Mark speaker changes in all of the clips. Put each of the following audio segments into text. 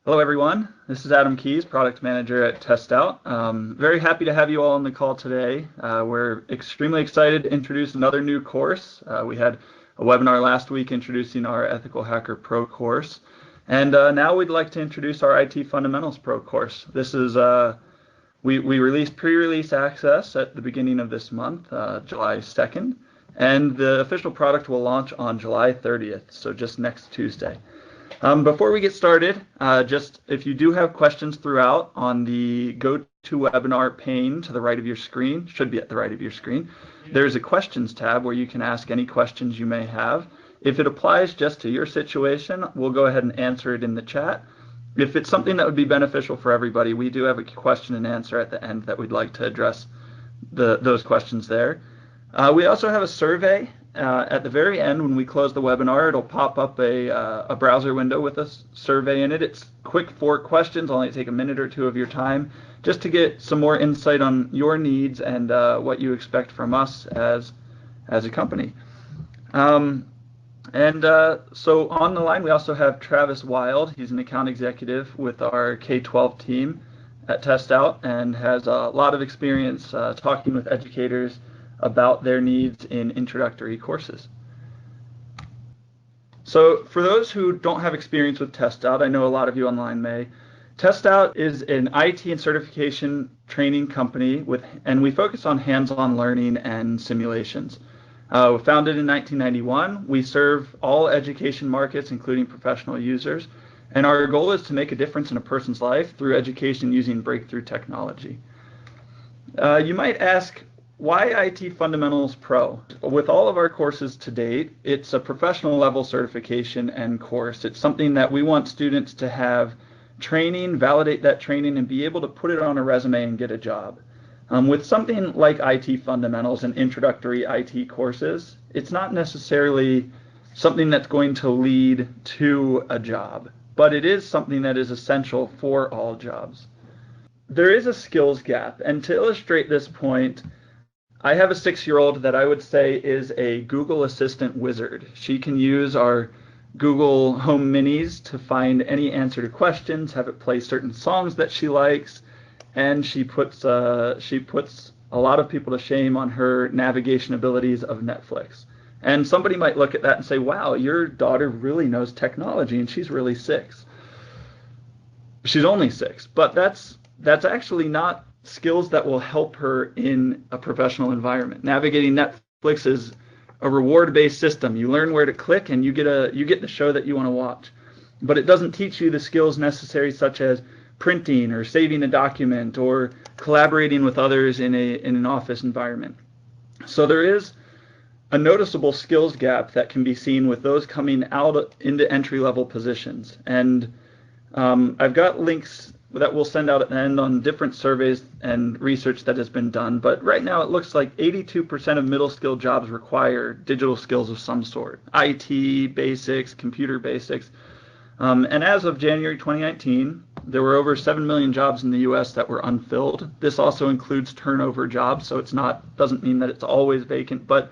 Speaker 1: Hello, everyone. This is Adam Keys, Product Manager at TestOut. Very happy to have you all on the call today. We're extremely excited to introduce another new course. We had a webinar last week introducing our Ethical Hacker Pro course. And now we'd like to introduce our IT Fundamentals Pro course. This is, we released pre-release access at the beginning of this month, July 2nd. And the official product will launch on July 30th, so just next Tuesday. Before we get started, just if you do have questions throughout on the GoToWebinar pane to the right of your screen, should be at the right of your screen, there's a questions tab where you can ask any questions you may have. If it applies just to your situation, we'll go ahead and answer it in the chat. If it's something that would be beneficial for everybody, we do have a question and answer at the end that we'd like to address those questions there. We also have a survey. At the very end, when we close the webinar, it'll pop up a browser window with a survey in it. It's quick 4 questions, only take a minute or two of your time, just to get some more insight on your needs and what you expect from us as a company. So on the line, we also have Travis Wild. He's an account executive with our K-12 team at TestOut and has a lot of experience talking with educators about their needs in introductory courses. So for those who don't have experience with TestOut, I know a lot of you online may, TestOut is an IT and certification training company and we focus on hands-on learning and simulations. Founded in 1991, we serve all education markets, including professional users, and our goal is to make a difference in a person's life through education using breakthrough technology. You might ask, why IT Fundamentals Pro? With all of our courses to date, it's a professional level certification and course. It's something that we want students to have training, validate that training, and be able to put it on a resume and get a job. With something like IT Fundamentals and introductory IT courses, it's not necessarily something that's going to lead to a job, but it is something that is essential for all jobs. There is a skills gap, and to illustrate this point, I have a 6-year-old that I would say is a Google Assistant wizard. She can use our Google Home Minis to find any answer to questions, have it play certain songs that she likes, and she puts a lot of people to shame on her navigation abilities of Netflix. And somebody might look at that and say, wow, your daughter really knows technology and she's really 6. She's only 6, but that's actually not skills that will help her in a professional environment. Navigating Netflix is a reward-based system. You learn where to click and you get the show that you want to watch. But it doesn't teach you the skills necessary such as printing or saving a document or collaborating with others in an office environment. So there is a noticeable skills gap that can be seen with those coming out into entry-level positions. And I've got links that we'll send out at the end on different surveys and research that has been done. But right now it looks like 82% of middle skill jobs require digital skills of some sort, IT basics, computer basics. And as of January 2019, there were over 7 million jobs in the US that were unfilled. This also includes turnover jobs, so doesn't mean that it's always vacant, but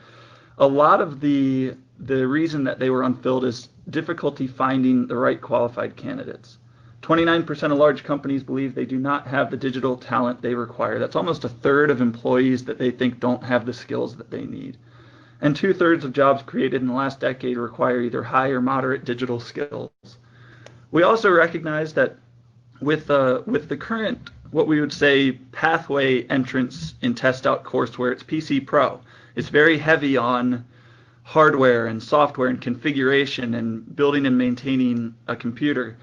Speaker 1: a lot of the reason that they were unfilled is difficulty finding the right qualified candidates. 29% of large companies believe they do not have the digital talent they require. That's almost a third of employees that they think don't have the skills that they need. And 2/3 of jobs created in the last decade require either high or moderate digital skills. We also recognize that with the current, what we would say, pathway entrance in TestOut courseware, it's PC Pro. It's very heavy on hardware and software and configuration and building and maintaining a computer.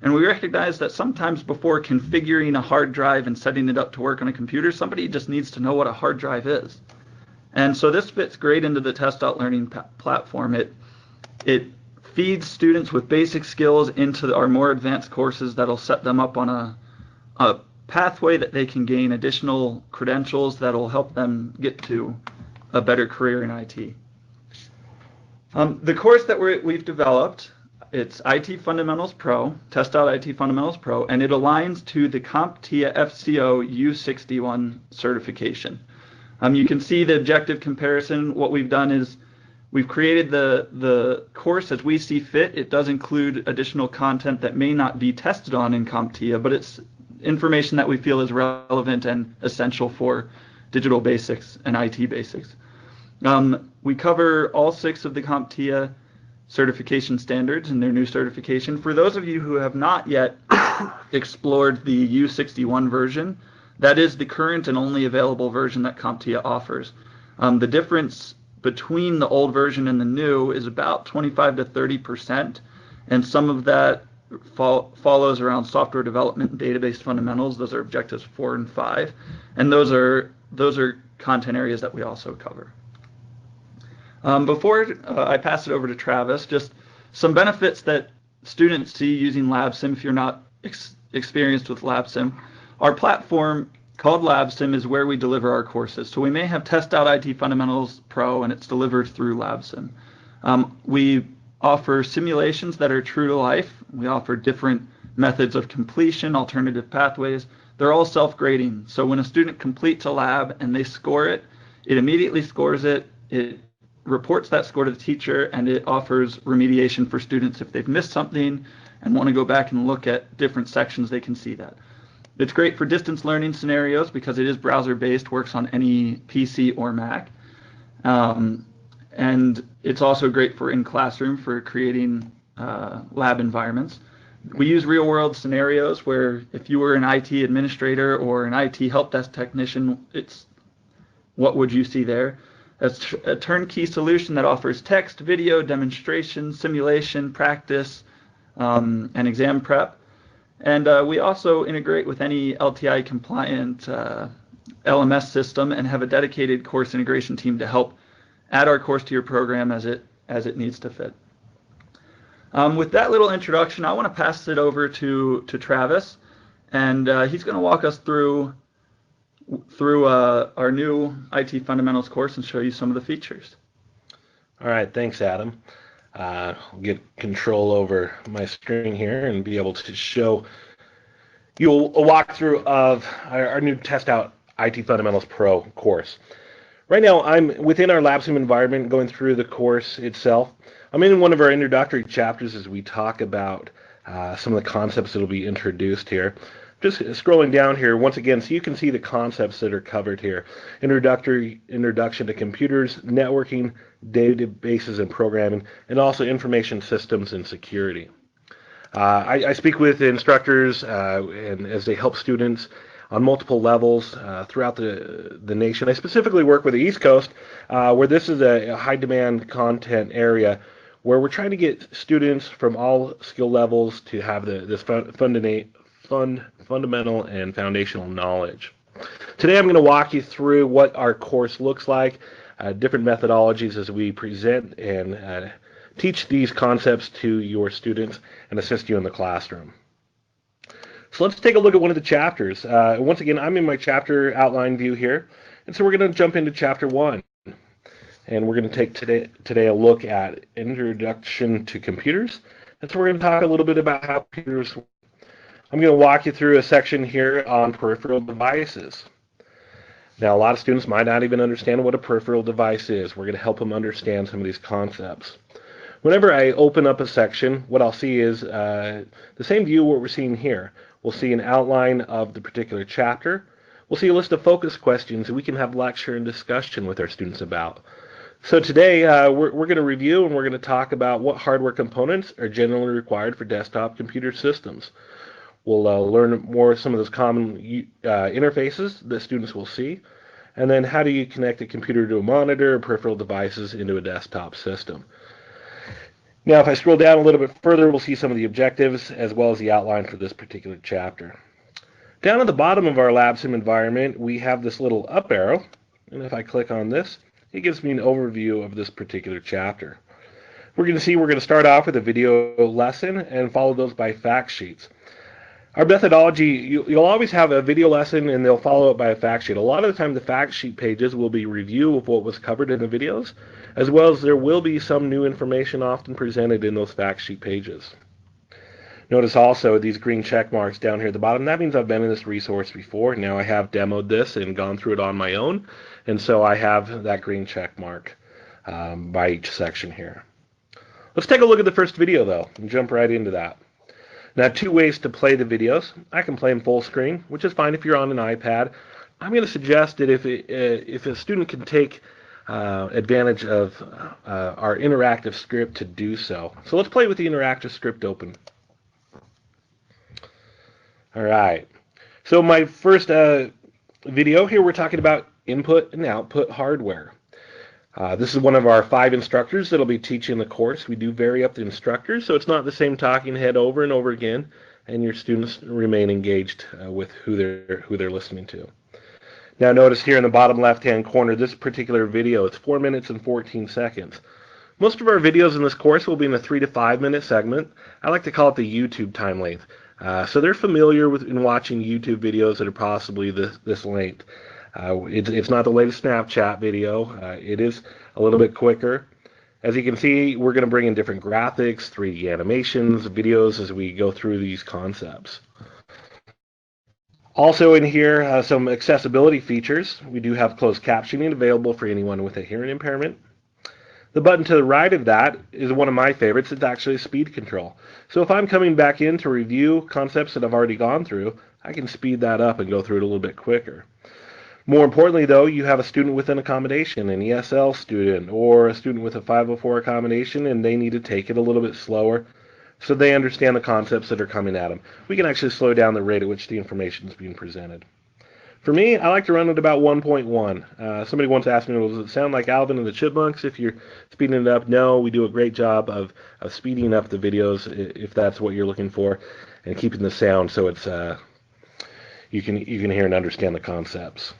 Speaker 1: And we recognize that sometimes before configuring a hard drive and setting it up to work on a computer, somebody just needs to know what a hard drive is. And so this fits great into the TestOut learning platform. It feeds students with basic skills into our more advanced courses that'll set them up on a pathway that they can gain additional credentials that'll help them get to a better career in IT. The course that we've developed, it's IT Fundamentals Pro, TestOut IT Fundamentals Pro, and it aligns to the CompTIA FCO U61 certification. You can see the objective comparison. What we've done is We've created the course as we see fit. It does include additional content that may not be tested on in CompTIA, but it's information that we feel is relevant and essential for digital basics and IT basics. We cover all 6 of the CompTIA certification standards and their new certification. For those of you who have not yet explored the U61 version, that is the current and only available version that CompTIA offers. The difference between the old version and the new is about 25 to 30%, and some of that follows around software development and database fundamentals. Those are objectives 4 and 5, and those are content areas that we also cover. Before I pass it over to Travis, just some benefits that students see using LabSim if you're not experienced with LabSim. Our platform called LabSim is where we deliver our courses. So we may have TestOut IT Fundamentals Pro, and it's delivered through LabSim. We offer simulations that are true to life. We offer different methods of completion, alternative pathways. They're all self-grading. So when a student completes a lab and they score it, it immediately scores it. It reports that score to the teacher, and it offers remediation for students if they've missed something and want to go back and look at different sections. They can see that. It's great for distance learning scenarios because it is browser-based, works on any PC or Mac. And it's also great for in-classroom for creating lab environments. We use real-world scenarios where if you were an IT administrator or an IT help desk technician, what would you see there? It's a turnkey solution that offers text, video, demonstration, simulation, practice, and exam prep. And we also integrate with any LTI compliant LMS system and have a dedicated course integration team to help add our course to your program as it needs to fit. With that little introduction, I want to pass it over to Travis, and he's going to walk us through our new IT Fundamentals course and show you some of the features.
Speaker 2: All right, thanks, Adam. I'll get control over my screen here and be able to show you a walkthrough of our new TestOut IT Fundamentals Pro course. Right now, I'm within our LabSim environment going through the course itself. I'm in one of our introductory chapters as we talk about some of the concepts that will be introduced here. Just scrolling down here once again so you can see the concepts that are covered here. Introduction to computers, networking, databases and programming, and also information systems and security. I speak with instructors and as they help students on multiple levels throughout the nation. I specifically work with the East Coast where this is a high demand content area where we're trying to get students from all skill levels to have this fundamental and foundational knowledge. Today I'm going to walk you through what our course looks like, different methodologies as we present and teach these concepts to your students and assist you in the classroom. So let's take a look at one of the chapters. Once again, I'm in my chapter outline view here, and so we're going to jump into chapter 1. And we're going to take today a look at Introduction to Computers. And so we're going to talk a little bit about how computers work. I'm going to walk you through a section here on peripheral devices. Now, a lot of students might not even understand what a peripheral device is. We're going to help them understand some of these concepts. Whenever I open up a section, what I'll see is the same view what we're seeing here. We'll see an outline of the particular chapter. We'll see a list of focus questions that we can have lecture and discussion with our students about. So today we're going to review and we're going to talk about what hardware components are generally required for desktop computer systems. We'll learn more some of those common interfaces that students will see, and then how do you connect a computer to a monitor or peripheral devices into a desktop system. Now, if I scroll down a little bit further, we'll see some of the objectives as well as the outline for this particular chapter. Down at the bottom of our LabSim environment, we have this little up arrow, and if I click on this, it gives me an overview of this particular chapter. We're going to start off with a video lesson and follow those by fact sheets. Our methodology, you'll always have a video lesson and they'll follow it by a fact sheet. A lot of the time the fact sheet pages will be review of what was covered in the videos, as well as there will be some new information often presented in those fact sheet pages. Notice also these green check marks down here at the bottom. That means I've been in this resource before. Now I have demoed this and gone through it on my own, and so I have that green check mark. by each section here. Let's take a look at the first video though and jump right into that. Now, 2 ways to play the videos. I can play them full screen, which is fine if you're on an iPad. I'm going to suggest that if a student can take advantage of our interactive script to do so. So let's play with the interactive script open. All right. So my first video here, we're talking about input and output hardware. This is one of our 5 instructors that'll be teaching the course. We do vary up the instructors, so it's not the same talking head over and over again, and your students remain engaged with who they're listening to. Now notice here in the bottom left-hand corner, this particular video, it's 4 minutes and 14 seconds. Most of our videos in this course will be in a 3 to 5 minute segment. I like to call it the YouTube time length. So they're familiar with in watching YouTube videos that are possibly this length. It's not the latest Snapchat video. It is a little bit quicker. As you can see, we're going to bring in different graphics, 3D animations, videos as we go through these concepts. Also in here, some accessibility features. We do have closed captioning available for anyone with a hearing impairment. The button to the right of that is one of my favorites. It's actually speed control. So if I'm coming back in to review concepts that I've already gone through, I can speed that up and go through it a little bit quicker. More importantly, though, you have a student with an accommodation, an ESL student, or a student with a 504 accommodation, and they need to take it a little bit slower so they understand the concepts that are coming at them. We can actually slow down the rate at which the information is being presented. For me, I like to run at about 1.1. Somebody once asked me, well, does it sound like Alvin and the Chipmunks if you're speeding it up? No, we do a great job of speeding up the videos if that's what you're looking for, and keeping the sound so it's you can hear and understand the concepts.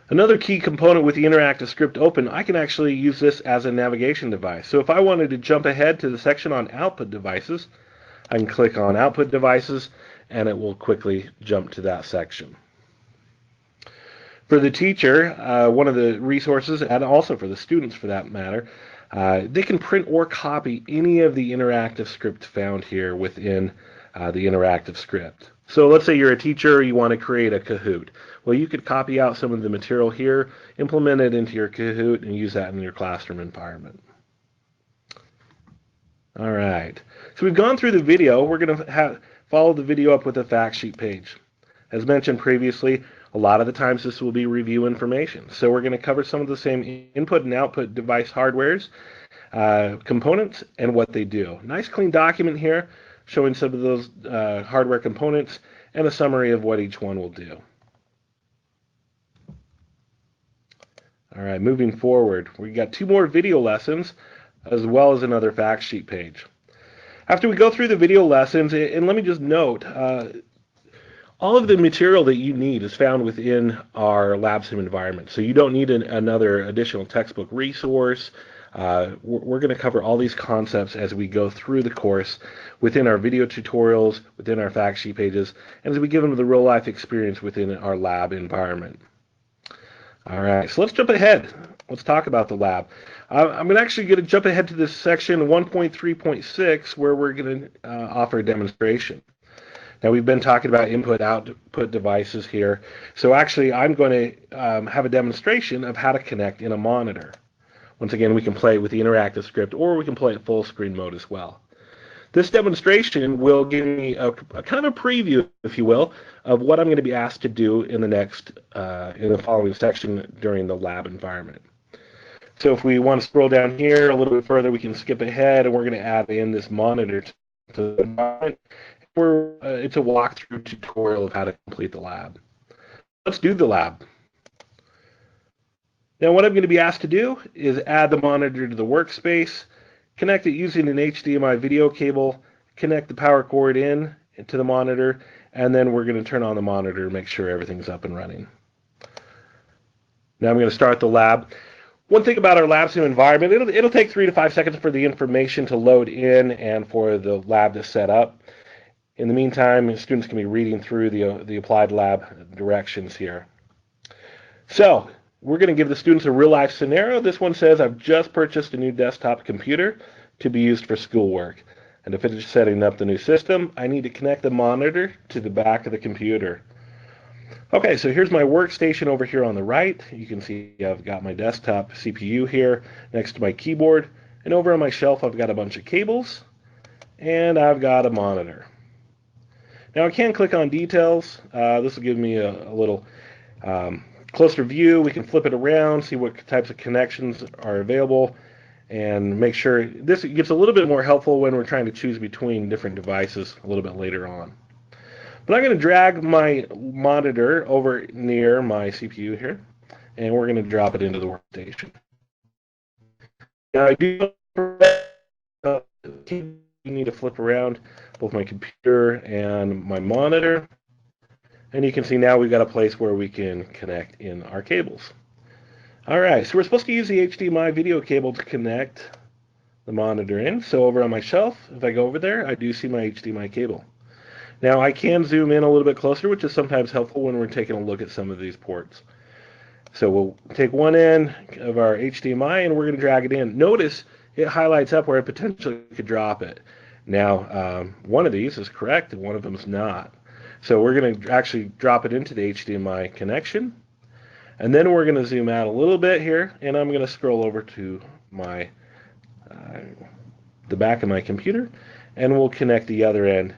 Speaker 2: Another key component with the interactive script open, I can actually use this as a navigation device. So if I wanted to jump ahead to the section on output devices, I can click on output devices and it will quickly jump to that section. For the teacher, one of the resources, and also for the students for that matter, they can print or copy any of the interactive script found here within the interactive script. So let's say you're a teacher, you want to create a Kahoot. Well, you could copy out some of the material here, implement it into your Kahoot, and use that in your classroom environment. All right. So we've gone through the video. We're going to follow the video up with a fact sheet page. As mentioned previously, a lot of the times this will be review information. So we're going to cover some of the same input and output device hardwares, components, and what they do. Nice clean document here showing some of those hardware components and a summary of what each one will do. All right, moving forward, we got 2 more video lessons as well as another fact sheet page. After we go through the video lessons, and let me just note, all of the material that you need is found within our LabSim environment. So you don't need another additional textbook resource. We're going to cover all these concepts as we go through the course within our video tutorials, within our fact sheet pages, and as we give them the real life experience within our lab environment. All right, so let's jump ahead. Let's talk about the lab. I'm actually going to jump ahead to this section 1.3.6 where we're going to offer a demonstration. Now we've been talking about input-output devices here. So actually I'm going to have a demonstration of how to connect in a monitor. Once again, we can play it with the interactive script or we can play it full screen mode as well. This demonstration will give me a kind of a preview, if you will, of what I'm going to be asked to do in the following section during the lab environment. So if we want to scroll down here a little bit further, we can skip ahead and we're going to add in this monitor to the environment. It's a walkthrough tutorial of how to complete the lab. Let's do the lab. Now what I'm going to be asked to do is add the monitor to the workspace, connect it using an HDMI video cable, connect the power cord in to the monitor, and then we're going to turn on the monitor to make sure everything's up and running. Now I'm going to start the lab. One thing about our LabSim environment, it'll take 3 to 5 seconds for the information to load in and for the lab to set up. In the meantime, students can be reading through the applied lab directions here. So we're going to give the students a real-life scenario. This one says, I've just purchased a new desktop computer to be used for schoolwork. And to finish setting up the new system, I need to connect the monitor to the back of the computer. Okay, so here's my workstation over here on the right. You can see I've got my desktop CPU here next to my keyboard, and over on my shelf I've got a bunch of cables, and I've got a monitor. Now I can click on details. This will give me a little closer view. We can flip it around, see what types of connections are available, and make sure this gets a little bit more helpful when we're trying to choose between different devices a little bit later on. But I'm going to drag my monitor over near my CPU here, and we're going to drop it into the workstation. Now I do need to flip around both my computer and my monitor, and you can see now we've got a place where we can connect in our cables. Alright, so we're supposed to use the HDMI video cable to connect the monitor in. So over on my shelf, if I go over there, I do see my HDMI cable. Now I can zoom in a little bit closer, which is sometimes helpful when we're taking a look at some of these ports. So we'll take one end of our HDMI and we're going to drag it in. Notice it highlights up where I potentially could drop it. Now one of these is correct and one of them is not. So we're going to actually drop it into the HDMI connection. And then we're going to zoom out a little bit here, and I'm going to scroll over to my the back of my computer, and we'll connect the other end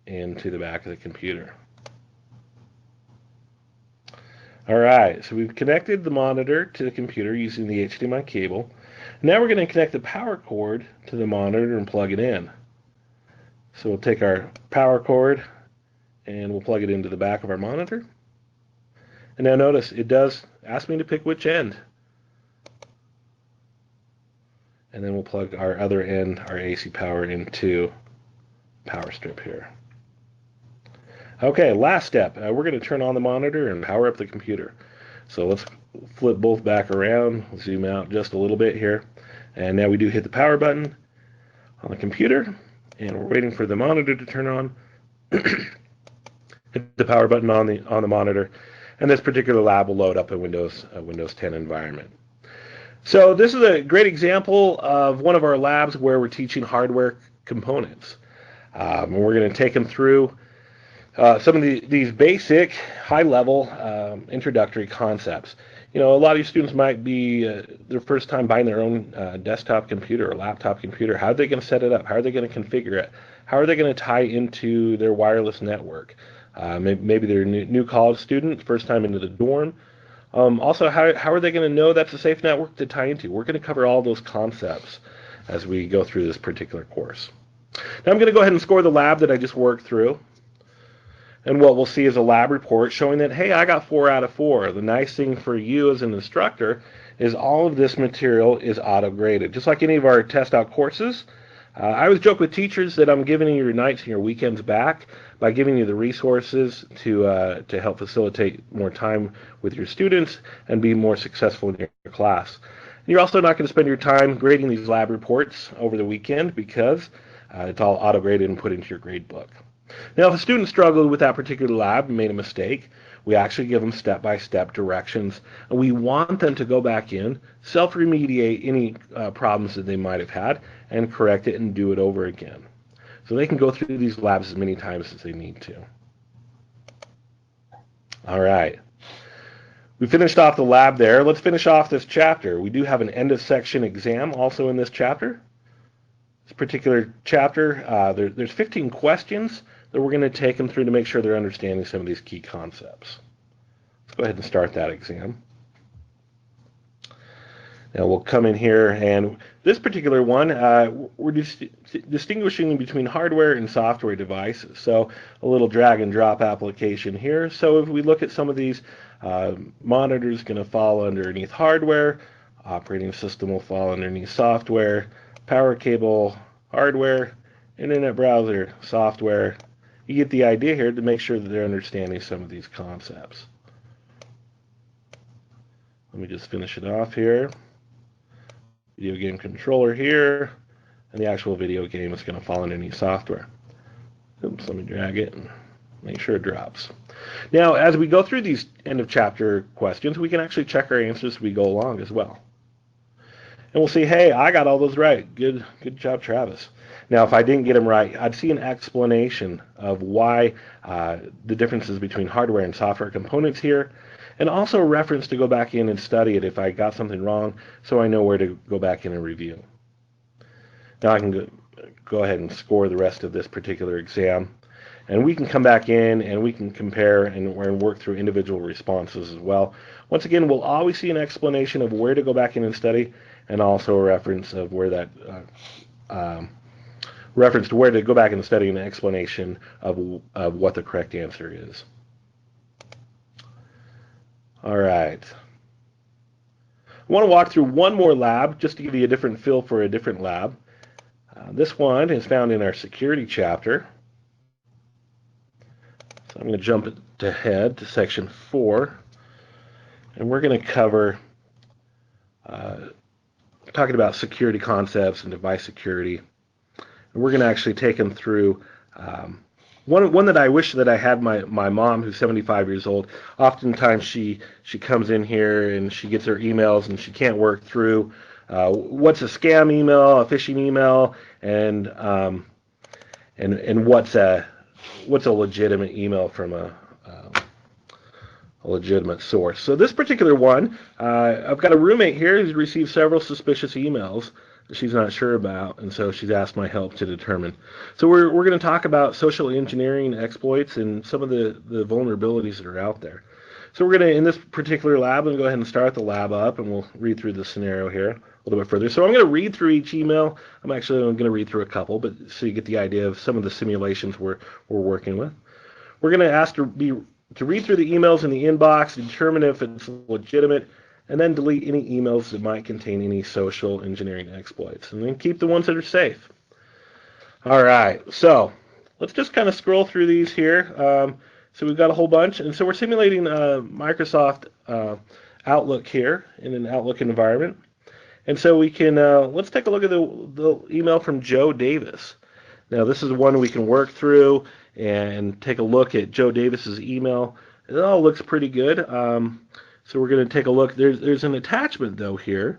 Speaker 2: into the back of the computer. Alright, so we've connected the monitor to the computer using the HDMI cable. Now we're going to connect the power cord to the monitor and plug it in. So we'll take our power cord and we'll plug it into the back of our monitor. And now notice it does ask me to pick which end. And then we'll plug our other end, our AC power, into power strip here. Okay, last step. We're going to turn on the monitor and power up the computer. So let's flip both back around, zoom out just a little bit here. And now we do hit the power button on the computer, and we're waiting for the monitor to turn on. Hit the power button on the monitor, and this particular lab will load up a Windows 10 environment. So this is a great example of one of our labs where we're teaching hardware components. And we're going to take them through some of these basic, high-level introductory concepts. You know, a lot of your students might be their first time buying their own desktop computer or laptop computer. How are they going to set it up? How are they going to configure it? How are they going to tie into their wireless network? Maybe they're a new college student, first time into the dorm. Also, how are they going to know that's a safe network to tie into? We're going to cover all those concepts as we go through this particular course. Now I'm going to go ahead and score the lab that I just worked through. And what we'll see is a lab report showing that, hey, I got 4 out of 4. The nice thing for you as an instructor is all of this material is auto-graded. Just like any of our TestOut courses, I always joke with teachers that I'm giving you your nights and your weekends back by giving you the resources to help facilitate more time with your students and be more successful in your class. And you're also not going to spend your time grading these lab reports over the weekend because it's all auto-graded and put into your grade book. Now, if a student struggled with that particular lab and made a mistake, we actually give them step-by-step directions, and we want them to go back in, self-remediate any problems that they might have had, and correct it and do it over again. So they can go through these labs as many times as they need to. All right. We finished off the lab there. Let's finish off this chapter. We do have an end-of-section exam also in this chapter. This particular chapter, there's 15 questions that we're going to take them through to make sure they're understanding some of these key concepts. Let's go ahead and start that exam. Now we'll come in here, and this particular one, we're distinguishing between hardware and software devices. So a little drag and drop application here. So if we look at some of these, monitors going to fall underneath hardware, operating system will fall underneath software, power cable, hardware, internet browser, software. You get the idea here to make sure that they're understanding some of these concepts. Let me just finish it off here. Video game controller here, and the actual video game is going to fall underneath software. Oops, let me drag it and make sure it drops. Now, as we go through these end of chapter questions, we can actually check our answers as we go along as well. And we'll see, hey, I got all those right. Good job, Travis. Now, if I didn't get them right, I'd see an explanation of why the differences between hardware and software components here, and also a reference to go back in and study it if I got something wrong, so I know where to go back in and review. Now I can go ahead and score the rest of this particular exam, and we can come back in and we can compare and work through individual responses as well. Once again, we'll always see an explanation of where to go back in and study, and also a reference of where that reference to where to go back and study, and an explanation of what the correct answer is. All right. I want to walk through one more lab just to give you a different feel for a different lab. This one is found in our security chapter. So I'm going to jump ahead to section 4, and we're going to cover talking about security concepts and device security. And we're going to actually take them through one that I wish that I had my mom, who's 75 years old. Oftentimes she comes in here and she gets her emails and she can't work through what's a scam email, a phishing email, and what's a legitimate email from a legitimate source. So this particular one, I've got a roommate here who's received several suspicious emails that she's not sure about, and so she's asked my help to determine. So we're going to talk about social engineering exploits and some of the vulnerabilities that are out there. So we're going to, in this particular lab, I'm going to go ahead and start the lab up, and we'll read through the scenario here a little bit further. So I'm going to read through each email. I'm going to read through a couple, but so you get the idea of some of the simulations we're working with. We're going to ask to read through the emails in the inbox, determine if it's legitimate, and then delete any emails that might contain any social engineering exploits, and then keep the ones that are safe. All right, so let's just kind of scroll through these here. So we've got a whole bunch, and so we're simulating Microsoft Outlook here in an Outlook environment. And so we can, let's take a look at the email from Joe Davis. Now this is one we can work through and take a look at Joe Davis's email. It all looks pretty good. So we're going to take a look. There's an attachment though here,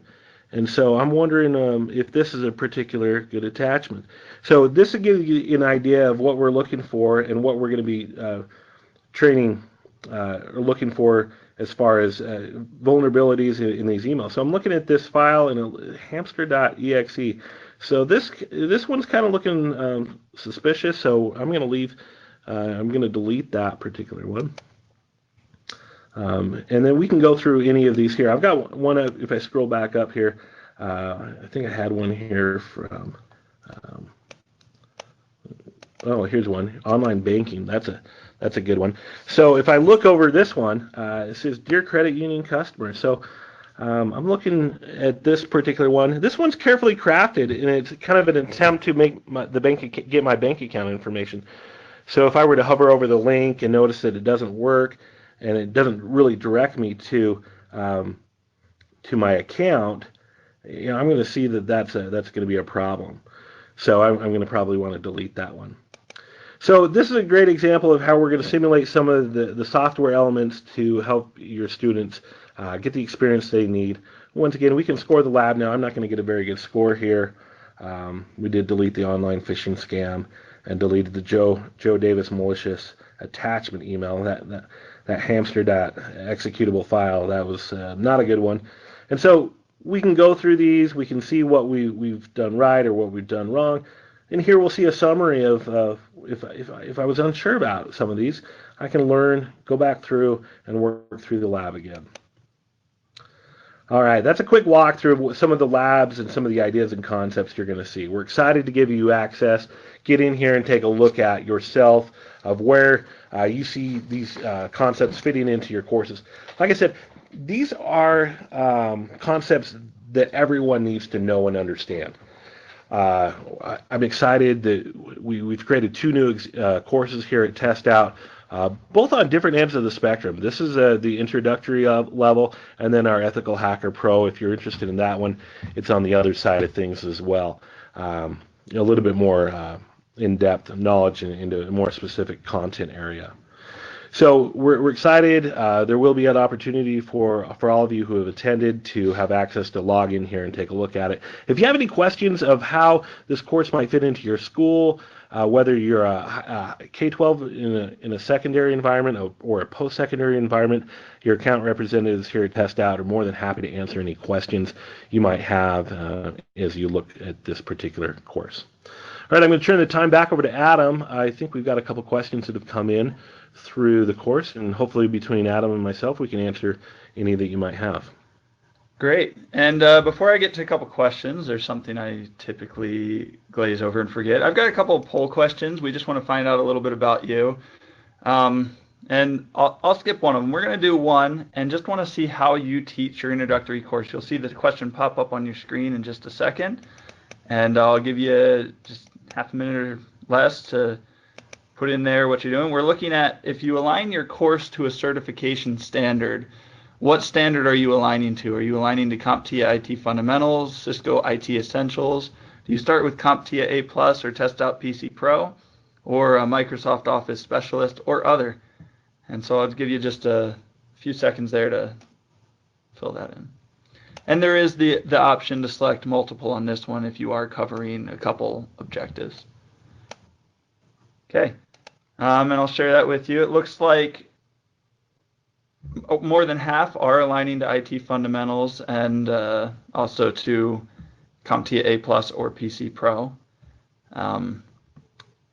Speaker 2: and so I'm wondering if this is a particular good attachment. So this will give you an idea of what we're looking for and what we're going to be training or looking for as far as vulnerabilities in these emails. So I'm looking at this file in hamster.exe. So this one's kind of looking suspicious. So I'm going to leave. I'm going to delete that particular one. And then we can go through any of these here. I've got one, if I scroll back up here, I think I had one here from, here's one, online banking. That's a good one. So if I look over this one, it says, Dear Credit Union Customer. So I'm looking at this particular one. This one's carefully crafted, and it's kind of an attempt to make get my bank account information. So if I were to hover over the link and notice that it doesn't work, and it doesn't really direct me to my account, I'm going to see that that's going to be a problem. So I'm going to probably want to delete that one. So this is a great example of how we're going to simulate some of the software elements to help your students get the experience they need. Once again, we can score the lab now. I'm not going to get a very good score here. We did delete the online phishing scam and deleted the Joe Davis malicious attachment email. That hamster.executable file, that was not a good one. And so we can go through these, we can see what we've done right or what we've done wrong. And here we'll see a summary of if I was unsure about some of these, I can learn, go back through, and work through the lab again. All right, that's a quick walkthrough of some of the labs and some of the ideas and concepts you're going to see. We're excited to give you access. Get in here and take a look at yourself of where you see these concepts fitting into your courses. Like I said, these are concepts that everyone needs to know and understand. I'm excited that we've created 2 new courses here at TestOut, both on different ends of the spectrum. This is the introductory level, and then our Ethical Hacker Pro. If you're interested in that one, it's on the other side of things as well. A little bit more in-depth knowledge into a more specific content area. So we're excited. There will be an opportunity for all of you who have attended to have access to log in here and take a look at it. If you have any questions of how this course might fit into your school, whether you're a K-12 in a secondary environment or a post-secondary environment, your account representatives here at TestOut are more than happy to answer any questions you might have as you look at this particular course. All right, I'm going to turn the time back over to Adam. I think we've got a couple questions that have come in through the course, and hopefully between Adam and myself we can answer any that you might have.
Speaker 1: Great. And before I get to a couple questions, there's something I typically glaze over and forget. I've got a couple of poll questions. We just want to find out a little bit about you. And I'll skip one of them. We're going to do one and just want to see how you teach your introductory course. You'll see the question pop up on your screen in just a second. And I'll give you just half a minute or less to put in there what you're doing. We're looking at if you align your course to a certification standard, what standard are you aligning to? Are you aligning to CompTIA IT Fundamentals, Cisco IT Essentials? Do you start with CompTIA A+ or TestOut PC Pro, or a Microsoft Office Specialist, or other? And so I'll give you just a few seconds there to fill that in. And there is the option to select multiple on this one if you are covering a couple objectives. Okay, and I'll share that with you. It looks like more than half are aligning to IT Fundamentals and also to CompTIA A+ or PC Pro. And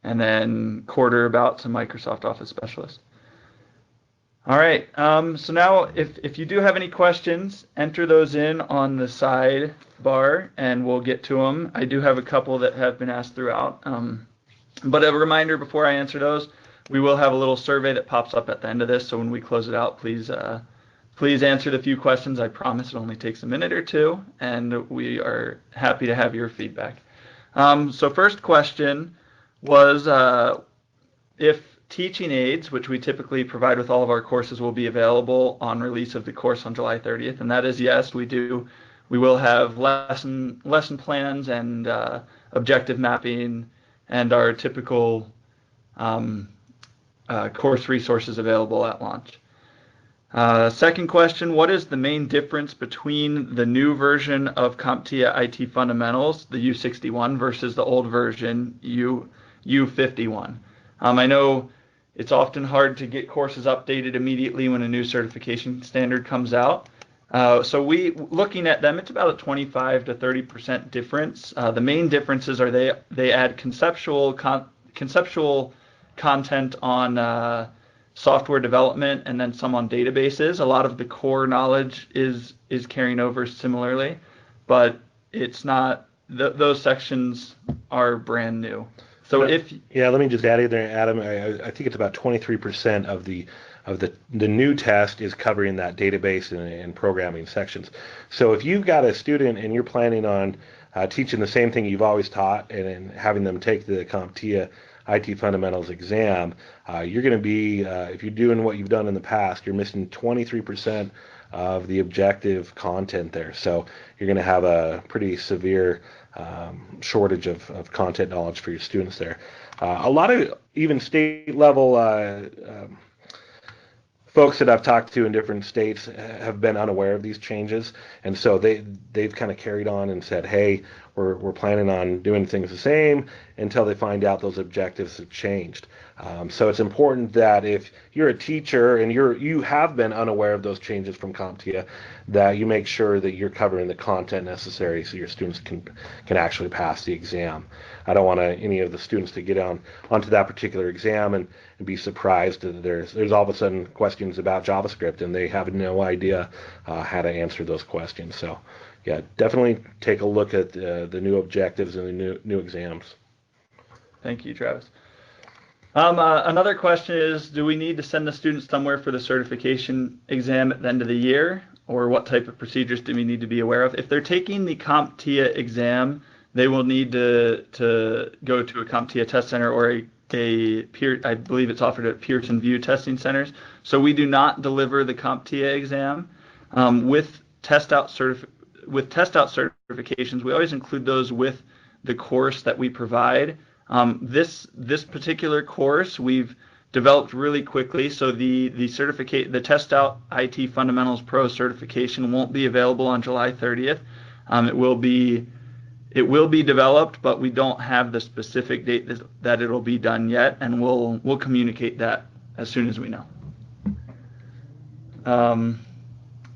Speaker 1: then quarter about to Microsoft Office Specialist. All right, so now if you do have any questions, enter those in on the side bar and we'll get to them. I do have a couple that have been asked throughout. But a reminder before I answer those, we will have a little survey that pops up at the end of this, so when we close it out, please answer the few questions. I promise it only takes a minute or two, and we are happy to have your feedback. So first question was if teaching aids, which we typically provide with all of our courses, will be available on release of the course on July 30th, and that is yes, we do. We will have lesson plans and objective mapping and our typical course resources available at launch. Second question, what is the main difference between the new version of CompTIA IT Fundamentals, the U61, versus the old version, U51? I know it's often hard to get courses updated immediately when a new certification standard comes out. So looking at them, it's about a 25 to 30% difference. The main differences are they add conceptual content on software development and then some on databases. A lot of the core knowledge is carrying over similarly, but it's not. Those sections are brand new. So
Speaker 2: let me just add in there, Adam. I think it's about 23% of the new test is covering that database and programming sections. So if you've got a student and you're planning on teaching the same thing you've always taught and having them take the CompTIA IT Fundamentals exam, you're going to be, if you're doing what you've done in the past, you're missing 23% of the objective content there. So you're going to have a pretty severe shortage of content knowledge for your students there. A lot of even state level folks that I've talked to in different states have been unaware of these changes, and so they've kind of carried on and said, hey, we're planning on doing things the same until they find out those objectives have changed. So it's important that if you're a teacher and you have been unaware of those changes from CompTIA, that you make sure that you're covering the content necessary so your students can actually pass the exam. I don't want any of the students to get onto that particular exam and be surprised that there's all of a sudden questions about JavaScript and they have no idea how to answer those questions. So yeah, definitely take a look at the new objectives and the new exams.
Speaker 1: Thank you, Travis. Another question is, do we need to send the students somewhere for the certification exam at the end of the year, or what type of procedures do we need to be aware of? If they're taking the CompTIA exam, they will need to go to a CompTIA test center or a peer, I believe it's offered at Pearson VUE testing centers. So we do not deliver the CompTIA exam. With TestOut certifications, we always include those with the course that we provide. This particular course, we've developed really quickly. So the TestOut IT Fundamentals Pro certification won't be available on July 30th. It will be developed, but we don't have the specific date that it'll be done yet, and we'll communicate that as soon as we know.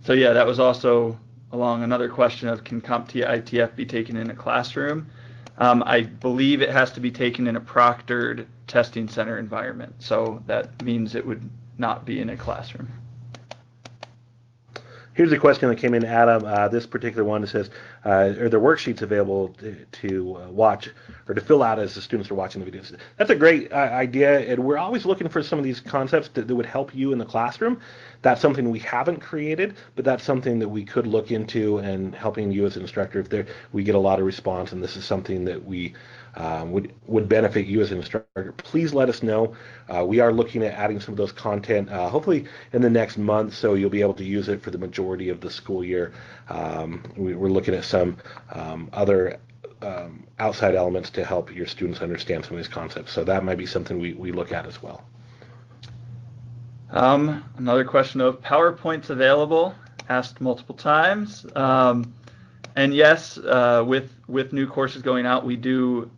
Speaker 1: So yeah, that was also along another question of, can CompTIA ITF be taken in a classroom? I believe it has to be taken in a proctored testing center environment, so that means it would not be in a classroom.
Speaker 2: Here's a question that came in, Adam. This particular one says, are there worksheets available to watch or to fill out as the students are watching the videos? That's a great idea, and we're always looking for some of these concepts that would help you in the classroom. That's something we haven't created, but that's something that we could look into and helping you as an instructor if we get a lot of response, and this is something that we would benefit you as an instructor. Please let us know. We are looking at adding some of those content hopefully in the next month, so you'll be able to use it for the majority of the school year. We're looking at some other outside elements to help your students understand some of these concepts, so that might be something we look at as well.
Speaker 1: Another question of PowerPoint's available, asked multiple times. And yes, with new courses going out, we do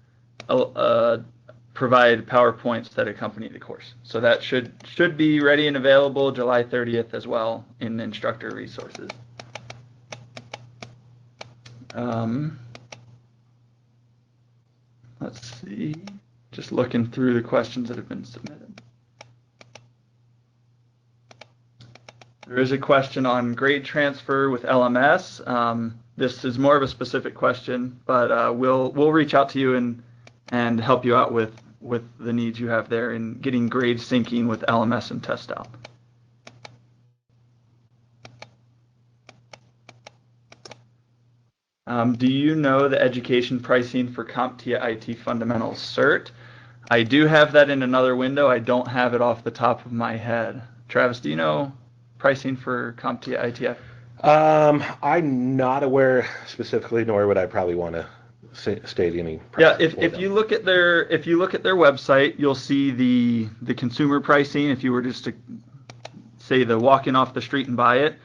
Speaker 1: provide PowerPoints that accompany the course. So that should be ready and available July 30th as well in instructor resources. Let's see, just looking through the questions that have been submitted. There is a question on grade transfer with LMS. This is more of a specific question, but we'll reach out to you and help you out with the needs you have there in getting grade syncing with LMS and TestOut. Do you know the education pricing for CompTIA IT Fundamentals Cert? I do have that in another window. I don't have it off the top of my head. Travis, do you know pricing for CompTIA ITF?
Speaker 2: I'm not aware specifically, nor would I probably want to state any.
Speaker 1: Yeah, if you look at their website, you'll see the consumer pricing. If you were just to say the walk in off the street and buy it,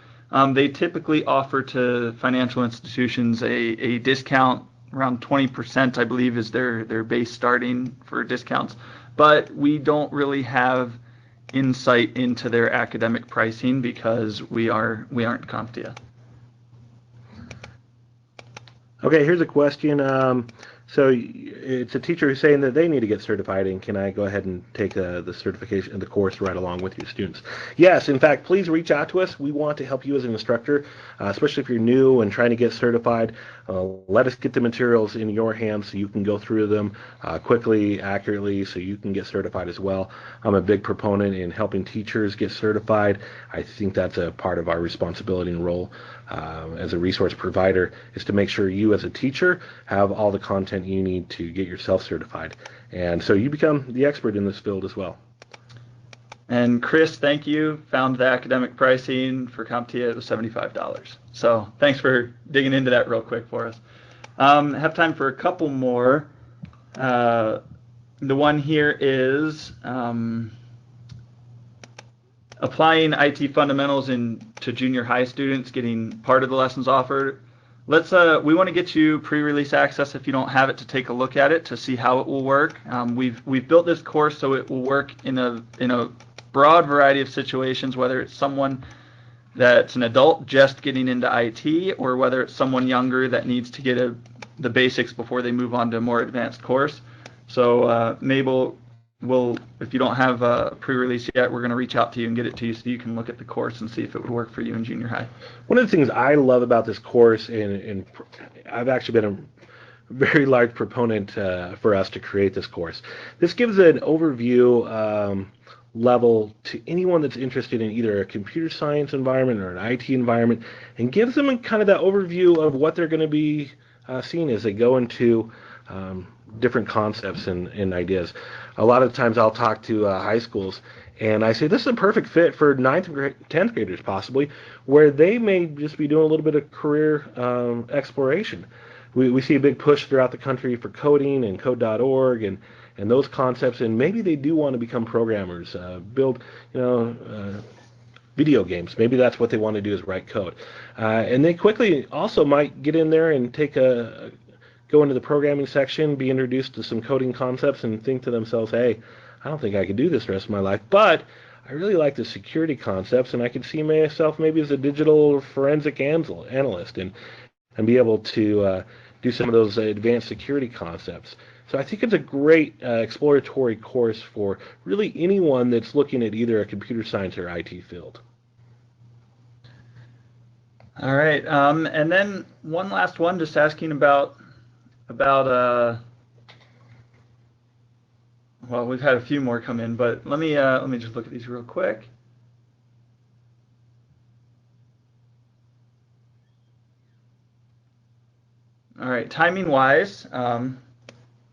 Speaker 1: they typically offer to financial institutions a discount around 20%, I believe, is their base starting for discounts. But we don't really have insight into their academic pricing because we aren't CompTIA.
Speaker 2: Okay, here's a question. So it's a teacher who's saying that they need to get certified, and can I go ahead and take the certification, the course right along with your students? Yes, in fact, please reach out to us. We want to help you as an instructor, especially if you're new and trying to get certified. Let us get the materials in your hands so you can go through them quickly, accurately, so you can get certified as well. I'm a big proponent in helping teachers get certified. I think that's a part of our responsibility and role as a resource provider, is to make sure you as a teacher have all the content you need to get yourself certified. And so you become the expert in this field as well.
Speaker 1: And Chris, thank you. Found the academic pricing for CompTIA. It was $75. So thanks for digging into that real quick for us. Have time for a couple more. The one here is applying IT fundamentals to junior high students, getting part of the lessons offered. We want to get you pre-release access if you don't have it, to take a look at it to see how it will work. We've built this course so it will work in a broad variety of situations, whether it's someone that's an adult just getting into IT, or whether it's someone younger that needs to get the basics before they move on to a more advanced course. So Mabel, if you don't have a pre-release yet, we're going to reach out to you and get it to you so you can look at the course and see if it would work for you in junior high.
Speaker 2: One of the things I love about this course, and I've actually been a very large proponent for us to create this course. This gives an overview level to anyone that's interested in either a computer science environment or an IT environment, and gives them kind of that overview of what they're going to be seeing as they go into different concepts and ideas. A lot of times I'll talk to high schools and I say this is a perfect fit for 9th and 10th graders possibly, where they may just be doing a little bit of career exploration. We see a big push throughout the country for coding and code.org, and those concepts, and maybe they do want to become programmers, build, video games. Maybe that's what they want to do, is write code. And they quickly also might get in there and go into the programming section, be introduced to some coding concepts, and think to themselves, hey, I don't think I could do this the rest of my life, but I really like the security concepts, and I could see myself maybe as a digital forensic analyst and be able to do some of those advanced security concepts. So I think it's a great exploratory course for really anyone that's looking at either a computer science or IT field.
Speaker 1: All right, and then one last one, just asking about well, we've had a few more come in, but let me just look at these real quick. All right, timing wise,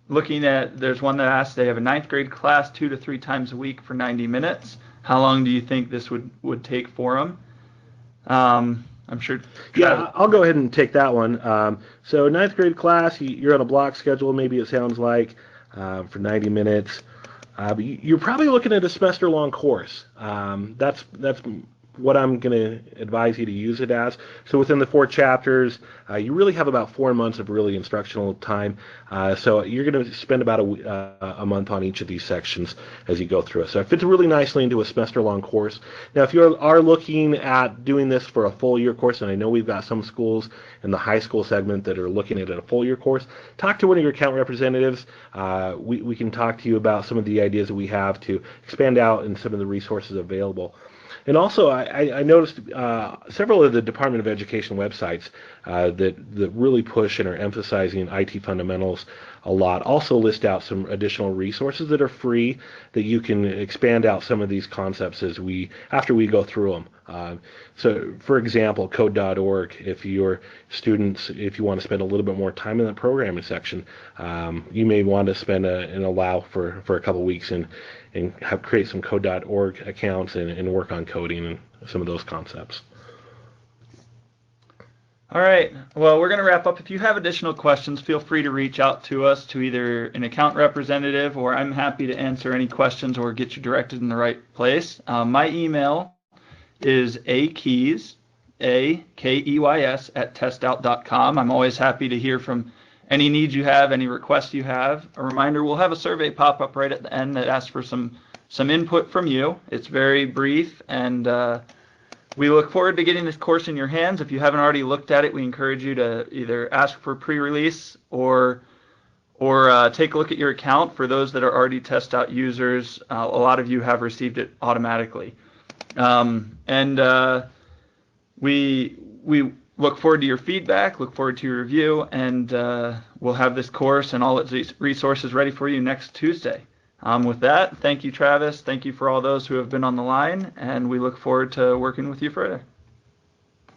Speaker 1: looking at, there's one that asks, they have a 9th grade class 2 to 3 times a week for 90 minutes. How long do you think this would take for them? I'm sure.
Speaker 2: Yeah, I'll go ahead and take that one. So 9th grade class, you're on a block schedule, maybe it sounds like, for 90 minutes. But you're probably looking at a semester-long course. That's what I'm going to advise you to use it as. So within the 4 chapters, you really have about 4 months of really instructional time. So you're going to spend about a month on each of these sections as you go through it. So it fits really nicely into a semester-long course. Now, if you are looking at doing this for a full year course, and I know we've got some schools in the high school segment that are looking at a full year course, talk to one of your account representatives. We can talk to you about some of the ideas that we have to expand out and some of the resources available. And also, I noticed several of the Department of Education websites that really push and are emphasizing IT fundamentals a lot also list out some additional resources that are free that you can expand out some of these concepts after we go through them. So, for example, code.org, if your students, if you want to spend a little bit more time in the programming section, you may want to spend and allow for a couple weeks and create some code.org accounts and work on coding and some of those concepts.
Speaker 1: All right. Well, we're going to wrap up. If you have additional questions, feel free to reach out to us, to either an account representative, or I'm happy to answer any questions or get you directed in the right place. My email is akeys, A-K-E-Y-S, @testout.com. I'm always happy to hear from any needs you have, any requests you have. A reminder, we'll have a survey pop up right at the end that asks for some input from you. It's very brief, and we look forward to getting this course in your hands. If you haven't already looked at it, we encourage you to either ask for pre-release or take a look at your account. For those that are already TestOut users, a lot of you have received it automatically. We look forward to your feedback, look forward to your review, and we'll have this course and all its resources ready for you next Tuesday. With that, thank you, Travis. Thank you for all those who have been on the line, and we look forward to working with you further.